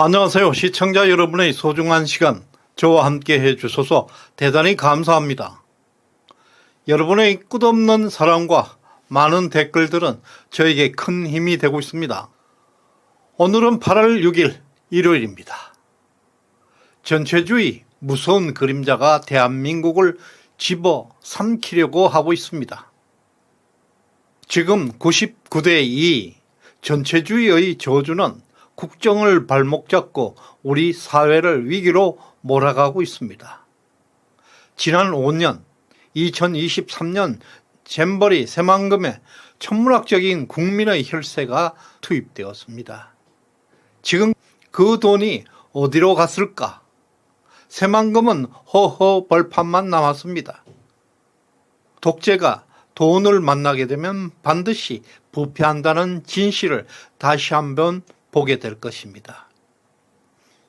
안녕하세요. 시청자 여러분의 소중한 시간 저와 함께 해주셔서 대단히 감사합니다. 여러분의 끝없는 사랑과 많은 댓글들은 저에게 큰 힘이 되고 있습니다. 오늘은 8월 6일 일요일입니다. 전체주의 무서운 그림자가 대한민국을 집어삼키려고 하고 있습니다. 지금 99대 2 전체주의의 저주는 국정을 발목 잡고 우리 사회를 위기로 몰아가고 있습니다. 지난 5년 2023년 잼버리 새만금에 천문학적인 국민의 혈세가 투입되었습니다. 지금 그 돈이 어디로 갔을까? 새만금은 허허 벌판만 남았습니다. 독재가 돈을 만나게 되면 반드시 부패한다는 진실을 다시 한번 보게 될 것입니다.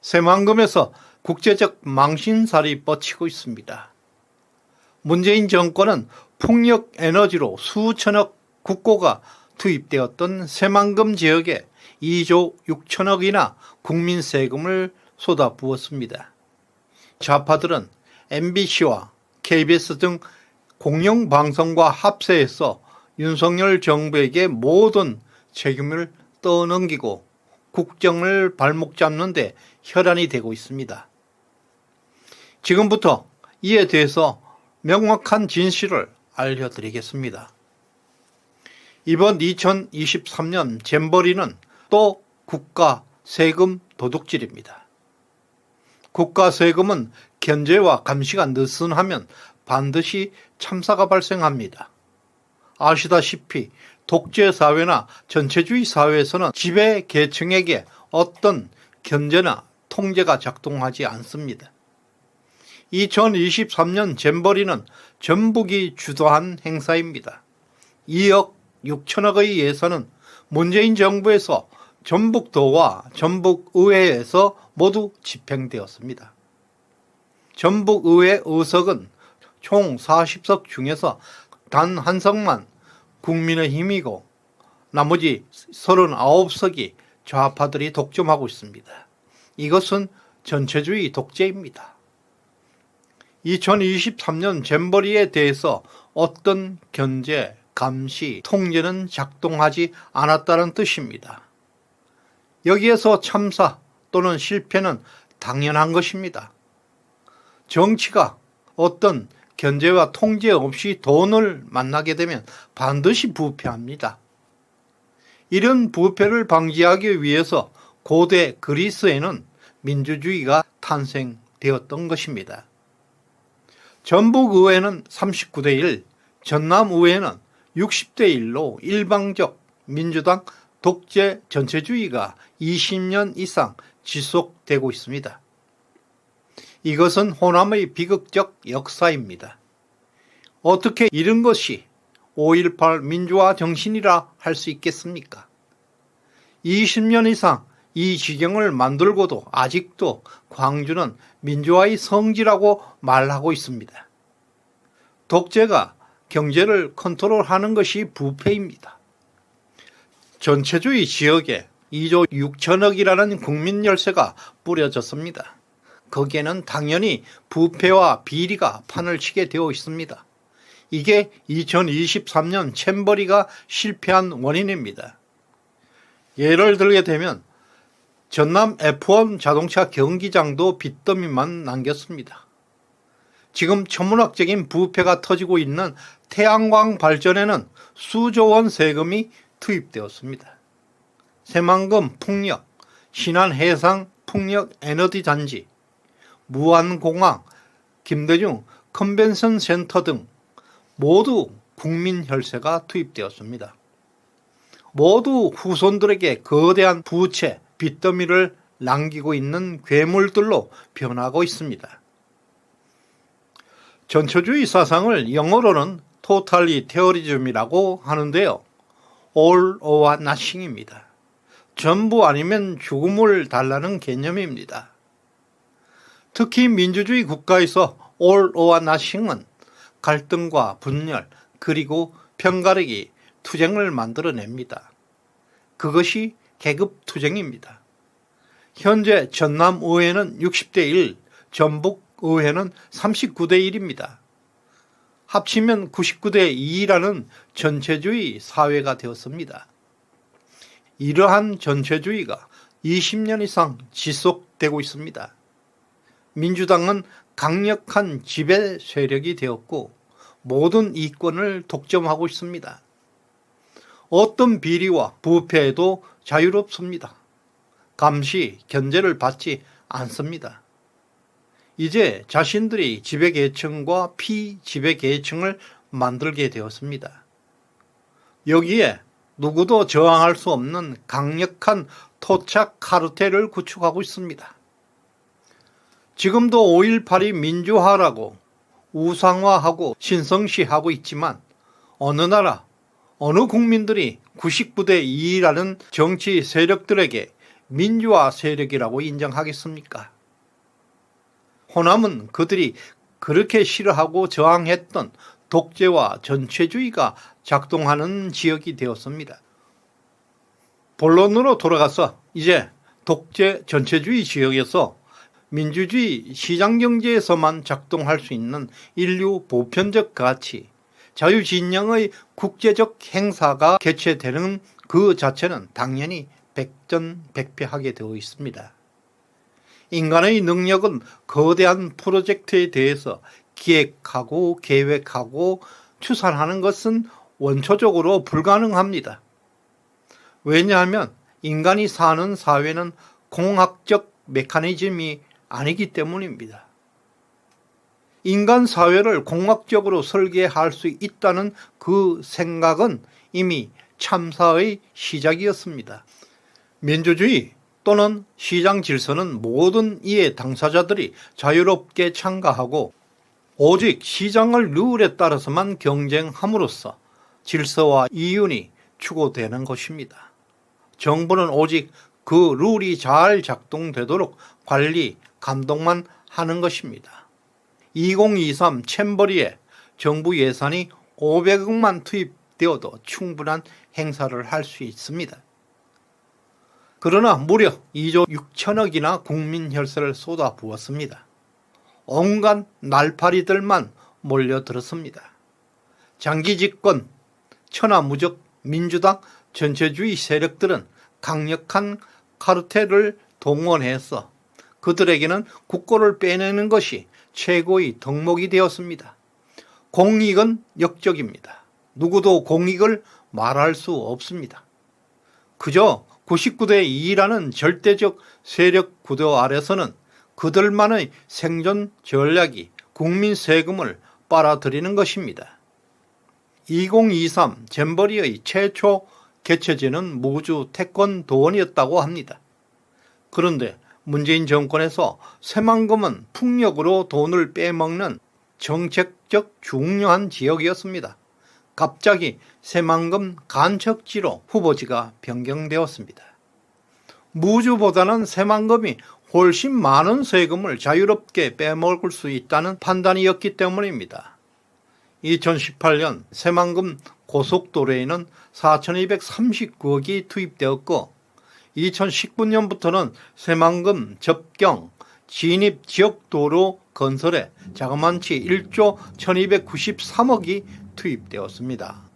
새만금에서 국제적 망신살이 뻗치고 있습니다. 문재인 정권은 풍력 에너지로 수천억 국고가 투입되었던 새만금 지역에 2조 6천억이나 국민 세금을 쏟아부었습니다. 좌파들은 MBC와 KBS 등 공영방송과 합세해서 윤석열 정부에게 모든 책임을 떠넘기고 국정을 발목 잡는 데 혈안이 되고 있습니다. 지금부터 이에 대해서 명확한 진실을 알려드리겠습니다. 이번 2023년 잼버리는 또 국가 세금 도둑질입니다. 국가 세금은 견제와 감시가 느슨하면 반드시 참사가 발생합니다. 아시다시피 독재 사회나 전체주의 사회에서는 지배 계층에게 어떤 견제나 통제가 작동하지 않습니다. 2023년 잼버리는 전북이 주도한 행사입니다. 2억 6천억의 예산은 문재인 정부에서 전북도와 전북의회에서 모두 집행되었습니다. 전북의회 의석은 총 40석 중에서 단 한 석만 국민의힘이고 나머지 39석이 좌파들이 독점하고 있습니다. 이것은 전체주의 독재입니다. 2023년 잼버리에 대해서 어떤 견제, 감시, 통제는 작동하지 않았다는 뜻입니다. 여기에서 참사 또는 실패는 당연한 것입니다. 정치가 어떤 견제와 통제 없이 돈을 만나게 되면 반드시 부패합니다. 이런 부패를 방지하기 위해서 고대 그리스에는 민주주의가 탄생되었던 것입니다. 전북의회는 39대 1, 전남의회는 60대 1로 일방적 민주당 독재 전체주의가 20년 이상 지속되고 있습니다. 이것은 호남의 비극적 역사입니다. 어떻게 이런 것이 5.18 민주화 정신이라 할 수 있겠습니까? 20년 이상 이 지경을 만들고도 아직도 광주는 민주화의 성지라고 말하고 있습니다. 독재가 경제를 컨트롤하는 것이 부패입니다. 전체주의 지역에 2조 6천억이라는 국민 열세가 뿌려졌습니다. 거기에는 당연히 부패와 비리가 판을 치게 되어 있습니다. 이게 2023년 잼버리가 실패한 원인입니다. 예를 들게 되면 전남 F1 자동차 경기장도 빚더미만 남겼습니다. 지금 천문학적인 부패가 터지고 있는 태양광 발전에는 수조 원 세금이 투입되었습니다. 새만금 풍력, 신안 해상 풍력 에너지 단지, 무안공항, 김대중 컨벤션 센터 등 모두 국민 혈세가 투입되었습니다. 모두 후손들에게 거대한 부채, 빚더미를 남기고 있는 괴물들로 변하고 있습니다. 전체주의 사상을 영어로는 토탈리테어리즘이라고 하는데요. All or nothing입니다. 전부 아니면 죽음을 달라는 개념입니다. 특히 민주주의 국가에서 all or nothing은 갈등과 분열 그리고 편가르기, 투쟁을 만들어냅니다. 그것이 계급투쟁입니다. 현재 전남의회는 60대 1, 전북의회는 39대 1입니다. 합치면 99대 2라는 전체주의 사회가 되었습니다. 이러한 전체주의가 20년 이상 지속되고 있습니다. 민주당은 강력한 지배 세력이 되었고 모든 이권을 독점하고 있습니다. 어떤 비리와 부패에도 자유롭습니다. 감시, 견제를 받지 않습니다. 이제 자신들이 지배계층과 피지배계층을 만들게 되었습니다. 여기에 누구도 저항할 수 없는 강력한 토착 카르텔을 구축하고 있습니다. 지금도 5.18이 민주화라고 우상화하고 신성시하고 있지만 어느 나라, 어느 국민들이 99대 2라는 정치 세력들에게 민주화 세력이라고 인정하겠습니까? 호남은 그들이 그렇게 싫어하고 저항했던 독재와 전체주의가 작동하는 지역이 되었습니다. 본론으로 돌아가서 이제 독재 전체주의 지역에서 민주주의 시장경제에서만 작동할 수 있는 인류 보편적 가치, 자유진영의 국제적 행사가 개최되는 그 자체는 당연히 백전백패하게 되어 있습니다. 인간의 능력은 거대한 프로젝트에 대해서 기획하고 계획하고 추산하는 것은 원초적으로 불가능합니다. 왜냐하면 인간이 사는 사회는 공학적 메커니즘이 아니기 때문입니다. 인간 사회를 공학적으로 설계할 수 있다는 그 생각은 이미 참사의 시작이었습니다. 민주주의 또는 시장 질서는 모든 이해 당사자들이 자유롭게 참가하고 오직 시장의 룰에 따라서만 경쟁함으로써 질서와 이윤이 추구되는 것입니다. 정부는 오직 그 룰이 잘 작동되도록 관리, 감독만 하는 것입니다. 2023 챔버리에 정부 예산이 500억만 투입되어도 충분한 행사를 할 수 있습니다. 그러나 무려 2조 6천억이나 국민 혈세를 쏟아부었습니다. 온갖 날파리들만 몰려들었습니다. 장기 집권, 천하무적 민주당 전체주의 세력들은 강력한 카르텔을 동원해서 그들에게는 국고를 빼내는 것이 최고의 덕목이 되었습니다. 공익은 역적입니다. 누구도 공익을 말할 수 없습니다. 그저 99대 2라는 절대적 세력 구도 아래서는 그들만의 생존 전략이 국민 세금을 빨아들이는 것입니다. 2023 잼버리의 최초 개최지는 무주 태권도원이었다고 합니다. 그런데 문재인 정권에서 새만금은 풍력으로 돈을 빼먹는 정책적 중요한 지역이었습니다. 갑자기 새만금 간척지로 후보지가 변경되었습니다. 무주보다는 새만금이 훨씬 많은 세금을 자유롭게 빼먹을 수 있다는 판단이었기 때문입니다. 2018년 새만금 고속도로에는 4,239억이 투입되었고 2019년부터는 새만금 접경 진입 지역도로 건설에 자그만치 1조 1,293억이 투입되었습니다.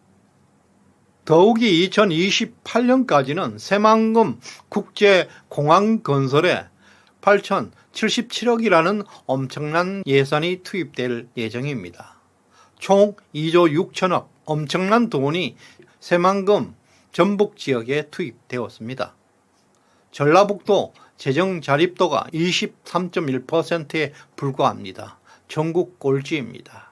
더욱이 2028년까지는 새만금 국제공항 건설에 8,077억이라는 엄청난 예산이 투입될 예정입니다. 총 2조 6천억 엄청난 돈이 새만금 전북 지역에 투입되었습니다. 전라북도 재정 자립도가 23.1%에 불과합니다. 전국 꼴찌입니다.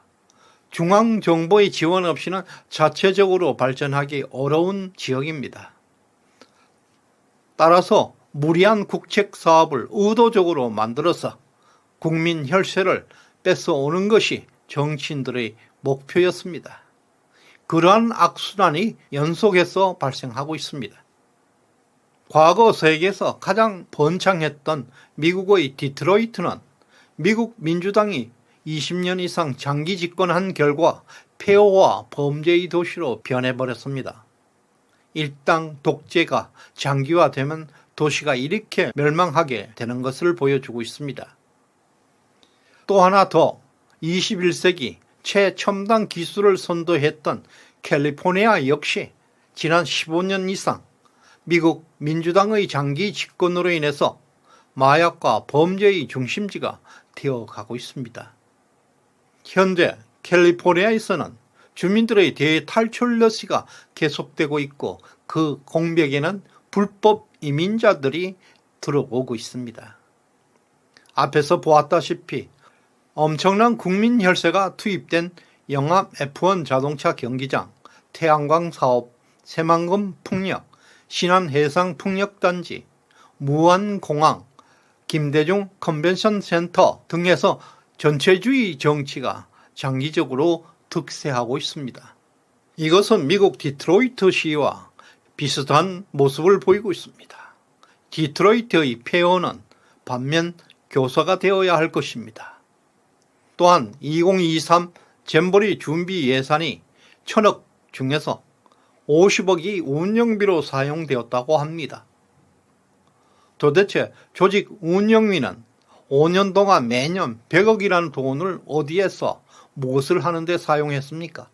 중앙정부의 지원 없이는 자체적으로 발전하기 어려운 지역입니다. 따라서 무리한 국책 사업을 의도적으로 만들어서 국민 혈세를 뺏어오는 것이 정치인들의 목표였습니다. 그러한 악순환이 연속해서 발생하고 있습니다. 과거 세계에서 가장 번창했던 미국의 디트로이트는 미국 민주당이 20년 이상 장기 집권한 결과 폐허와 범죄의 도시로 변해버렸습니다. 일당 독재가 장기화되면 도시가 이렇게 멸망하게 되는 것을 보여주고 있습니다. 또 하나 더 21세기 최첨단 기술을 선도했던 캘리포니아 역시 지난 15년 이상 미국 민주당의 장기 집권으로 인해서 마약과 범죄의 중심지가 되어가고 있습니다. 현재 캘리포니아에서는 주민들의 대탈출 러시가 계속되고 있고 그 공백에는 불법 이민자들이 들어오고 있습니다. 앞에서 보았다시피 엄청난 국민 혈세가 투입된 영암 F1 자동차 경기장, 태양광 사업, 새만금 풍력, 신안 해상 풍력단지, 무안공항, 김대중 컨벤션 센터 등에서 전체주의 정치가 장기적으로 득세하고 있습니다. 이것은 미국 디트로이트시와 비슷한 모습을 보이고 있습니다. 디트로이트의 폐허는 반면 교사가 되어야 할 것입니다. 또한 2023 잼버리 준비 예산이 1000억 중에서 50억이 운영비로 사용되었다고 합니다. 도대체 조직 운영위는 5년 동안 매년 100억이라는 돈을 어디에서 무엇을 하는데 사용했습니까?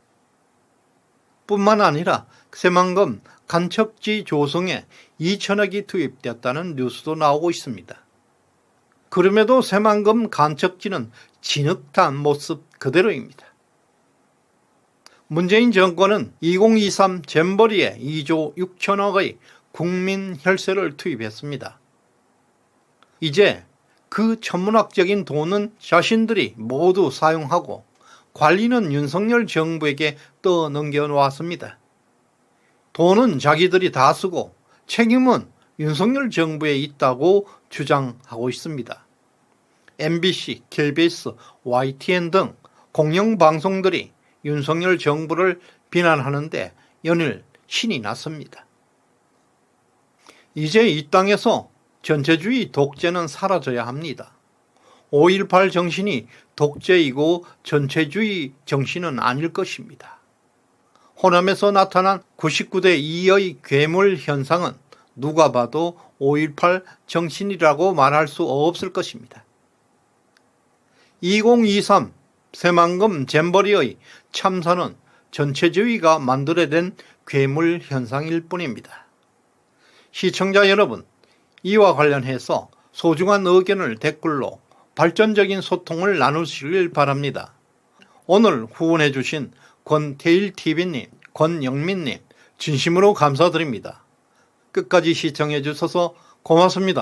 뿐만 아니라 새만금 간척지 조성에 2천억이 투입되었다는 뉴스도 나오고 있습니다. 그럼에도 새만금 간척지는 진흙탕 모습 그대로입니다. 문재인 정권은 2023 잼버리에 2조 6천억의 국민 혈세를 투입했습니다. 이제 그 천문학적인 돈은 자신들이 모두 사용하고 관리는 윤석열 정부에게 떠넘겨 놓았습니다. 돈은 자기들이 다 쓰고 책임은 윤석열 정부에 있다고 주장하고 있습니다. MBC, KBS, YTN 등 공영방송들이 윤석열 정부를 비난하는데 연일 신이 났습니다. 이제 이 땅에서 전체주의 독재는 사라져야 합니다. 5.18 정신이 독재이고 전체주의 정신은 아닐 것입니다. 호남에서 나타난 99대 2의 괴물 현상은 누가 봐도 5.18 정신이라고 말할 수 없을 것입니다. 2023 새만금 잼버리의 참사는 전체주의가 만들어낸 괴물 현상일 뿐입니다. 시청자 여러분, 이와 관련해서 소중한 의견을 댓글로 발전적인 소통을 나누시길 바랍니다. 오늘 후원해 주신 권태일TV님, 권영민님 진심으로 감사드립니다. 끝까지 시청해 주셔서 고맙습니다.